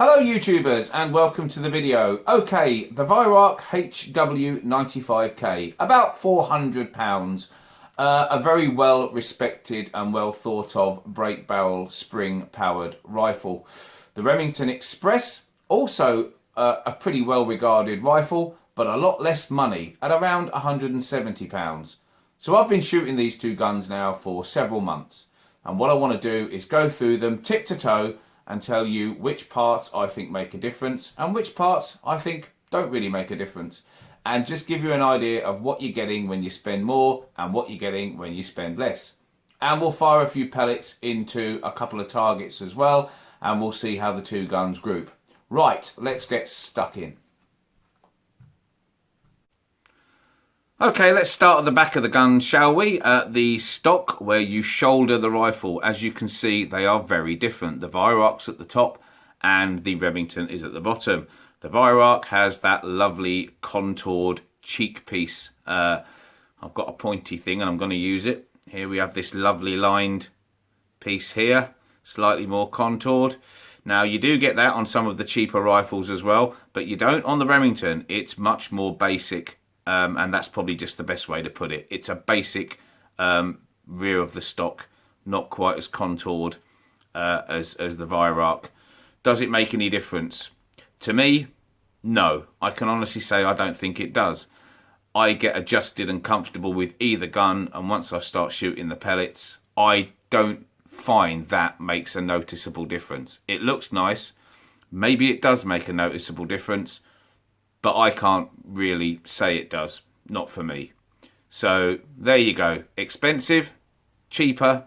Hello YouTubers and welcome to the video. Okay, the Weihrauch HW95K, about £400, a very well respected and well thought of break barrel spring powered rifle. The Remington Express, also a pretty well regarded rifle, but a lot less money at around £170. So I've been shooting these two guns now for several months, and what I want to do is go through them tip to toe and tell you which parts I think make a difference and which parts I think don't really make a difference, and just give you an idea of what you're getting when you spend more and what you're getting when you spend less. And we'll fire a few pellets into a couple of targets as well, and we'll see how the two guns group. Right, let's get stuck in. Okay, let's start at the back of the gun, shall we? The stock where you shoulder the rifle. As you can see, they are very different. The Weihrauch's at the top and the Remington is at the bottom. The Weihrauch has that lovely contoured cheek piece. I've got a pointy thing and I'm going to use it. Here we have this lovely lined piece here, slightly more contoured. Now, you do get that on some of the cheaper rifles as well, but you don't on the Remington. It's much more basic. And that's probably just the best way to put it. It's a basic rear of the stock, not quite as contoured as the Weihrauch. Does it make any difference? To me, no. I can honestly say I don't think it does. I get adjusted and comfortable with either gun, and once I start shooting the pellets, I don't find that makes a noticeable difference. It looks nice. Maybe it does make a noticeable difference, but I can't really say it does. Not for me. So there you go. Expensive, cheaper,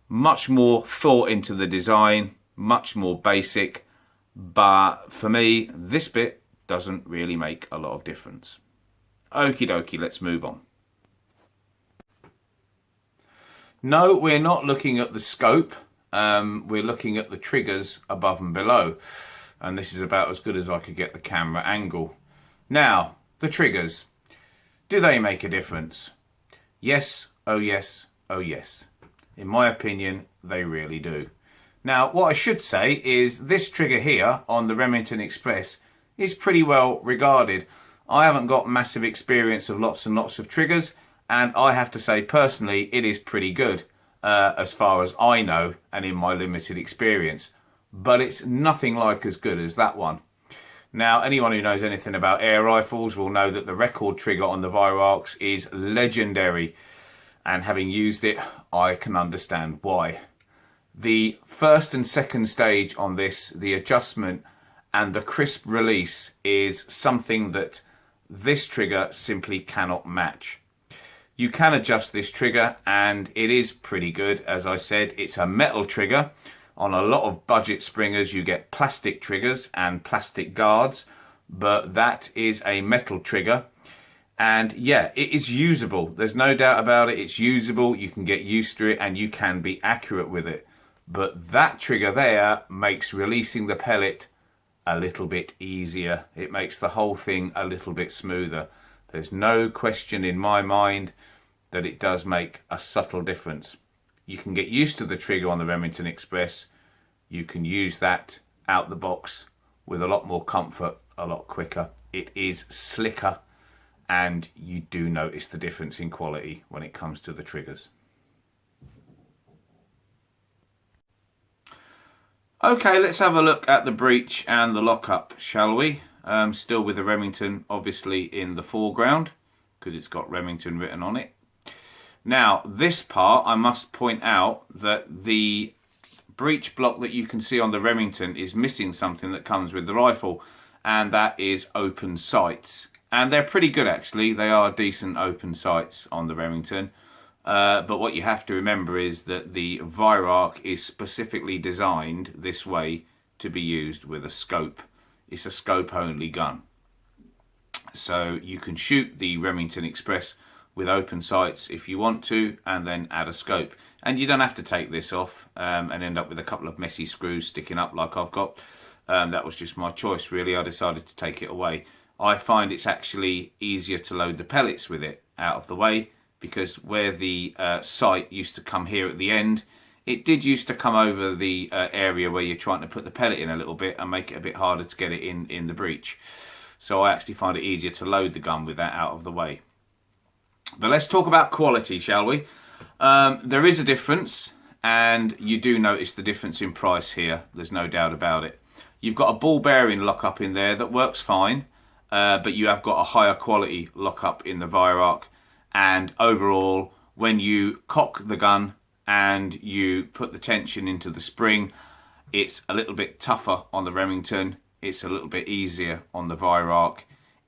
much more thought into the design, much more basic. But for me, this bit doesn't really make a lot of difference. Okie dokie, let's move on. No, we're not looking at the scope. We're looking at the triggers above and below. And this is about as good as I could get the camera angle. Now, the triggers. Do they make a difference? Yes, oh yes, oh yes. In my opinion, they really do. Now, what I should say is this trigger here on the Remington Express is pretty well regarded. I haven't got massive experience of lots and lots of triggers, and I have to say personally, it is pretty good as far as I know and in my limited experience. But it's nothing like as good as that one. Now, anyone who knows anything about air rifles will know that the record trigger on the Weihrauchs is legendary, and having used it, I can understand why. The first and second stage on this, the adjustment and the crisp release, is something that this trigger simply cannot match. You can adjust this trigger and it is pretty good. As I said, it's a metal trigger. On a lot of budget springers, you get plastic triggers and plastic guards, but that is a metal trigger. And yeah, it is usable. There's no doubt about it. It's usable. You can get used to it and you can be accurate with it. But that trigger there makes releasing the pellet a little bit easier. It makes the whole thing a little bit smoother. There's no question in my mind that it does make a subtle difference. You can get used to the trigger on the Remington Express. You can use that out the box with a lot more comfort, a lot quicker. It is slicker, and you do notice the difference in quality when it comes to the triggers. Okay, let's have a look at the breech and the lockup, shall we? Still with the Remington obviously in the foreground because it's got Remington written on it. Now, this part, I must point out that the breech block that you can see on the Remington is missing something that comes with the rifle, and that is open sights. And they're pretty good actually. They are decent open sights on the Remington. But what you have to remember is that the Weihrauch is specifically designed this way to be used with a scope. It's a scope only gun. So you can shoot the Remington Express with open sights if you want to, and then add a scope. And you don't have to take this off and end up with a couple of messy screws sticking up like I've got. That was just my choice really. I decided to take it away. I find it's actually easier to load the pellets with it out of the way, because where the sight used to come here at the end, it did used to come over the area where you're trying to put the pellet in a little bit and make it a bit harder to get it in the breech. So I actually find it easier to load the gun with that out of the way. But let's talk about quality, shall we? There is a difference, and you do notice the difference in price here. There's no doubt about it. You've got a ball bearing lockup in there that works fine, but you have got a higher quality lockup in the Weihrauch. And overall, when you cock the gun and you put the tension into the spring, it's a little bit tougher on the Remington. It's a little bit easier on the Weihrauch.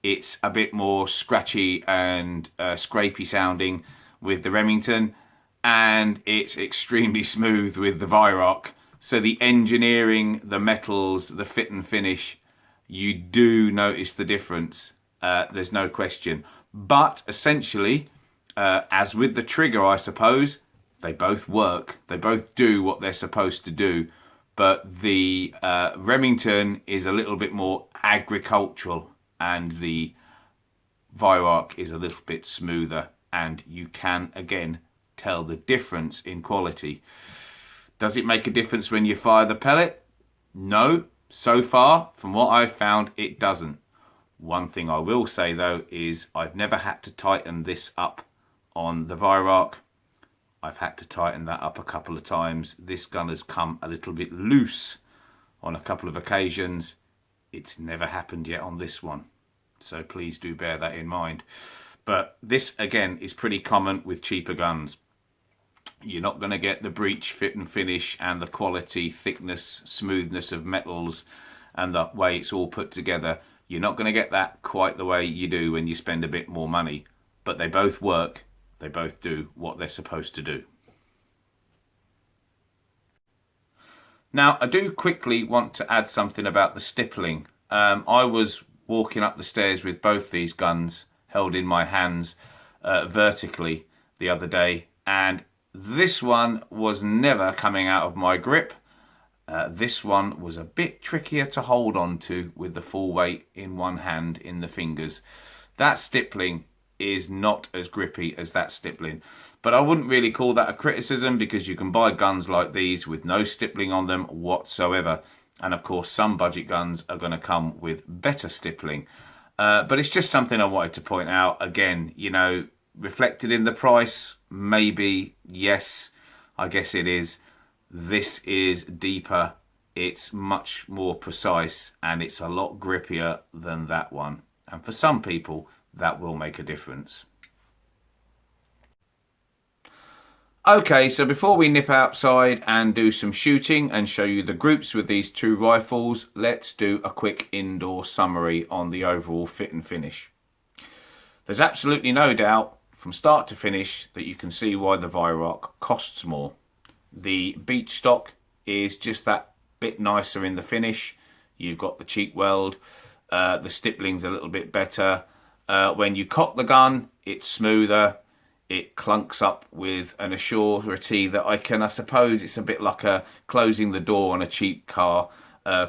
It's a bit more scratchy and scrapey sounding with the Remington, and it's extremely smooth with the Weihrauch. So the engineering, the metals, the fit and finish, you do notice the difference. There's no question. But essentially, as with the trigger, I suppose, they both work. They both do what they're supposed to do. But the Remington is a little bit more agricultural, and the Weihrauch is a little bit smoother. And you can, again, tell the difference in quality. Does it make a difference when you fire the pellet? No. So far, from what I've found, it doesn't. One thing I will say, though, is I've never had to tighten this up on the Weihrauch. I've had to tighten that up a couple of times. This gun has come a little bit loose on a couple of occasions. It's never happened yet on this one. So please do bear that in mind. But this, again, is pretty common with cheaper guns. You're not going to get the breech fit and finish and the quality, thickness, smoothness of metals and the way it's all put together. You're not going to get that quite the way you do when you spend a bit more money. But they both work. They both do what they're supposed to do. Now, I do quickly want to add something about the stippling. I was walking up the stairs with both these guns held in my hands vertically the other day, and this one was never coming out of my grip. This one was a bit trickier to hold on to with the full weight in one hand in the fingers. That stippling is not as grippy as that stippling, but I wouldn't really call that a criticism, because you can buy guns like these with no stippling on them whatsoever, and of course some budget guns are going to come with better stippling. But it's just something I wanted to point out. Again, you know, reflected in the price, maybe, yes, I guess it is. This is deeper, it's much more precise, and it's a lot grippier than that one. And for some people, that will make a difference. Okay, so before we nip outside and do some shooting and show you the groups with these two rifles, let's do a quick indoor summary on the overall fit and finish. There's absolutely no doubt from start to finish that you can see why the Weihrauch costs more. The beach stock is just that bit nicer in the finish. You've got the cheek weld, the stippling's a little bit better. When you cock the gun, it's smoother. It clunks up with an assurity that I suppose it's a bit like closing the door on a cheap car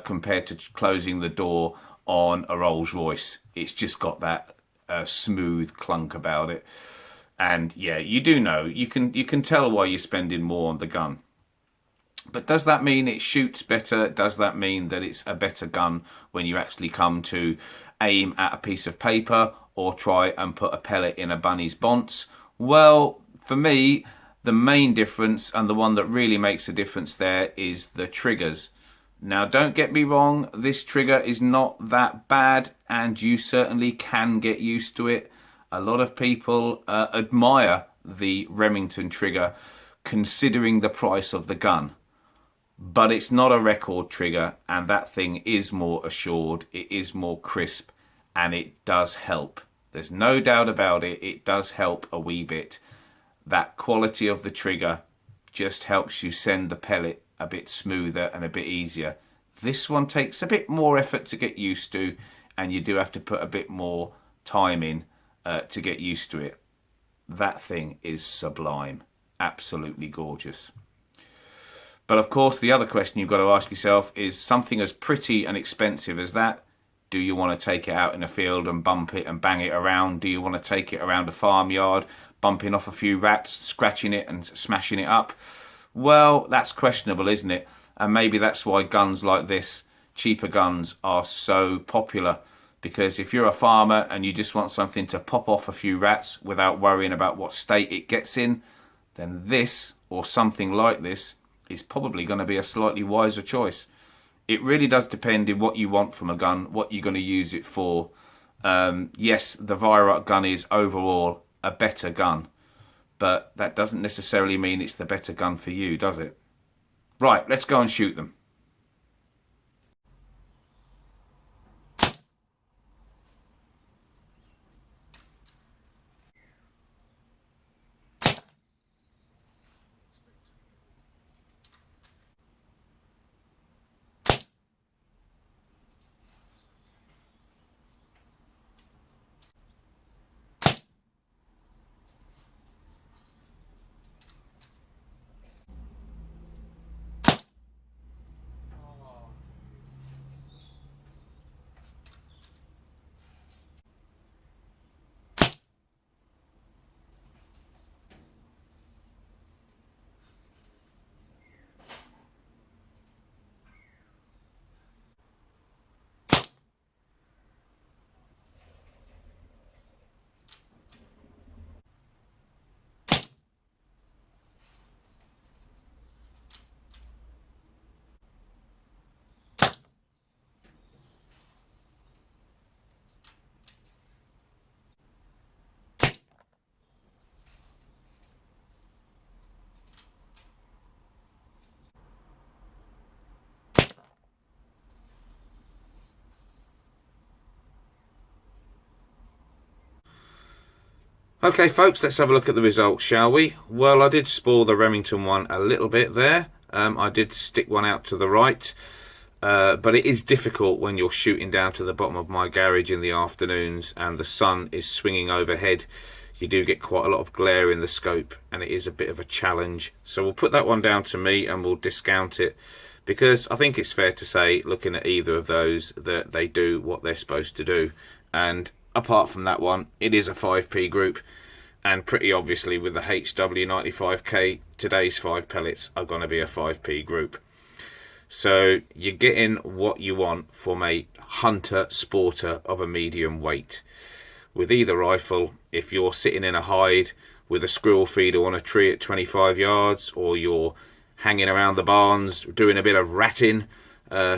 compared to closing the door on a Rolls Royce. It's just got that smooth clunk about it. And yeah, you do know, you can tell why you're spending more on the gun. But does that mean it shoots better? Does that mean that it's a better gun when you actually come to aim at a piece of paper or try and put a pellet in a bunny's bonce? Well, for me, the main difference, and the one that really makes a difference there, is the triggers. Now, don't get me wrong, this trigger is not that bad, and you certainly can get used to it. A lot of people admire the Remington trigger, considering the price of the gun. But it's not a record trigger, and that thing is more assured, it is more crisp, and it does help. There's no doubt about it, it does help a wee bit. That quality of the trigger just helps you send the pellet a bit smoother and a bit easier. This one takes a bit more effort to get used to, and you do have to put a bit more time in to get used to it. That thing is sublime, absolutely gorgeous. But of course, the other question you've got to ask yourself is, something as pretty and expensive as that, do you want to take it out in a field and bump it and bang it around? Do you want to take it around a farmyard, bumping off a few rats, scratching it and smashing it up? Well, that's questionable, isn't it? And maybe that's why guns like this, cheaper guns, are so popular. Because if you're a farmer and you just want something to pop off a few rats without worrying about what state it gets in, then this, or something like this, is probably going to be a slightly wiser choice. It really does depend on what you want from a gun, what you're going to use it for. Yes, the Weihrauch gun is overall a better gun, but that doesn't necessarily mean it's the better gun for you, does it? Right, let's go and shoot them. Okay folks, let's have a look at the results, shall we? Well, I did spoil the Remington one a little bit there. I did stick one out to the right, but it is difficult when you're shooting down to the bottom of my garage in the afternoons and the sun is swinging overhead. You do get quite a lot of glare in the scope and it is a bit of a challenge. So we'll put that one down to me and we'll discount it, because I think it's fair to say, looking at either of those, that they do what they're supposed to do. And apart from that one, it is a 5p group, and pretty obviously with the HW95K, today's 5 pellets are going to be a 5p group. So you're getting what you want from a hunter sporter of a medium weight. With either rifle, if you're sitting in a hide with a squirrel feeder on a tree at 25 yards, or you're hanging around the barns doing a bit of ratting,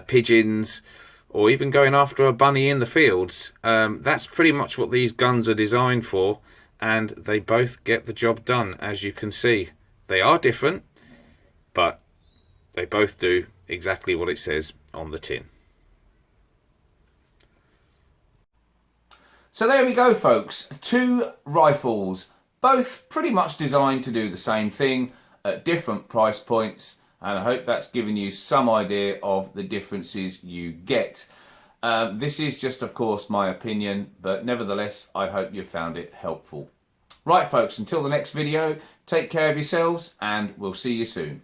pigeons, or even going after a bunny in the fields, that's pretty much what these guns are designed for, and they both get the job done. As you can see, they are different, but they both do exactly what it says on the tin. So there we go folks, 2 rifles, both pretty much designed to do the same thing at different price points, and I hope that's given you some idea of the differences you get. This is just, of course, my opinion, but nevertheless, I hope you found it helpful. Right folks, until the next video, take care of yourselves and we'll see you soon.